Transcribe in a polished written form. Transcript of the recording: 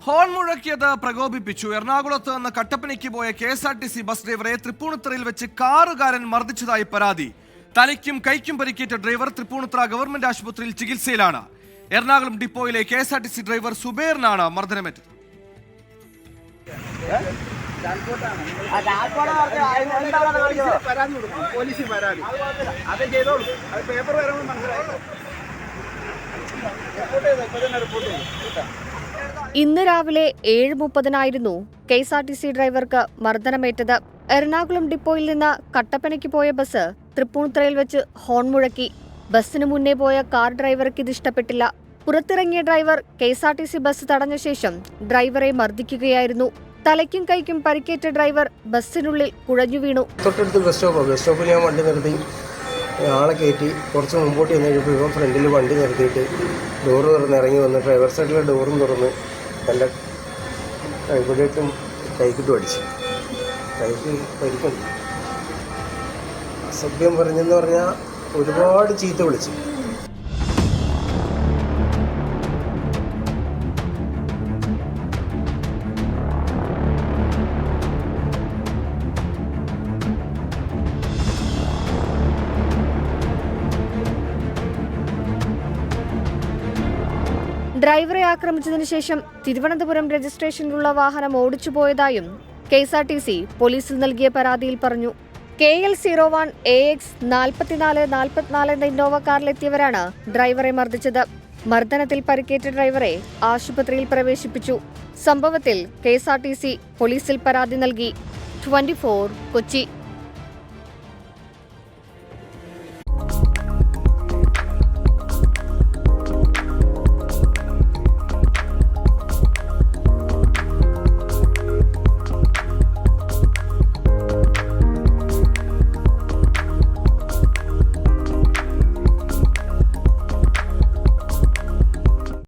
Horn മുഴക്കിയത് പ്രകോപിപ്പിച്ചു. എറണാകുളത്ത് നിന്ന് കട്ടപ്പനയ്ക്ക് പോയ KSRTC ബസ് ഡ്രൈവറെ തൃപ്പൂണിത്തുറയിൽ വെച്ച് കാറുകാരൻ മർദ്ദിച്ചതായി പരാതി. തലയ്ക്കും കൈക്കും പരിക്കേറ്റ ഡ്രൈവർ തൃപ്പൂണിത്തുറ ഗവൺമെന്റ് ആശുപത്രിയിൽ ചികിത്സയിലാണ്. എറണാകുളം ഡിപ്പോയിലെ KSRTC ഡ്രൈവർ സുബൈറിനാണ് മർദ്ദനമേറ്റത്. ഇന്ന് രാവിലെ 7:30 KSRTC ഡ്രൈവർക്ക് മർദ്ദനമേറ്റത്. എറണാകുളം ഡിപ്പോയിൽ നിന്ന് കട്ടപ്പനയ്ക്ക് പോയ ബസ് തൃപ്പൂണിത്തുറയിൽ വെച്ച് ഹോൺ മുഴക്കി. ബസ്സിന് മുന്നേ പോയ കാർ ഡ്രൈവർക്ക് ഇത് ഇഷ്ടപ്പെട്ടില്ല. പുറത്തിറങ്ങിയ ഡ്രൈവർ KSRTC ബസ് തടഞ്ഞ ശേഷം ഡ്രൈവറെ മർദ്ദിക്കുകയായിരുന്നു. തലയ്ക്കും കൈക്കും പരിക്കേറ്റ ഡ്രൈവർ ബസ്സിനുള്ളിൽ കുഴഞ്ഞു വീണു. തൊട്ടടുത്ത് ബസ് സ്റ്റോപ്പിൽ ഞാൻ വണ്ടി നിർത്തി ആളെ കയറ്റി കുറച്ച് മുമ്പോട്ട് ചെന്ന് കഴിഞ്ഞപ്പോൾ ഇവൻ ഫ്രണ്ടിൽ വണ്ടി നിർത്തിയിട്ട് ഡോറ് തുറന്ന് ഇറങ്ങി വന്ന് ഡ്രൈവർ സൈഡിലെ ഡോറും തുറന്ന് എൻ്റെ കൈക്കുടേക്കും കൈക്കിട്ടും അടിച്ചു. കൈക്ക് പരിക്കുണ്ട്. അസഭ്യം പറഞ്ഞെന്ന് പറഞ്ഞാൽ ഒരുപാട് ചീത്ത വിളിച്ചു. ഡ്രൈവറെ ആക്രമിച്ചതിനു ശേഷം തിരുവനന്തപുരം രജിസ്ട്രേഷനിലുള്ള വാഹനം ഓടിച്ചുപോയതായും KSRTC പോലീസിൽ നൽകിയ പരാതിയിൽ പറഞ്ഞു. KL 01 AX 4444 എന്ന ഇന്നോവ കാറിലെത്തിയവരാണ് ഡ്രൈവറെ മർദ്ദിച്ചത്. മർദ്ദനത്തിൽ പരിക്കേറ്റ ഡ്രൈവറെ ആശുപത്രിയിൽ പ്രവേശിപ്പിച്ചു. സംഭവത്തിൽ KSRTC പോലീസിൽ പരാതി നൽകി. 24 കൊച്ചി.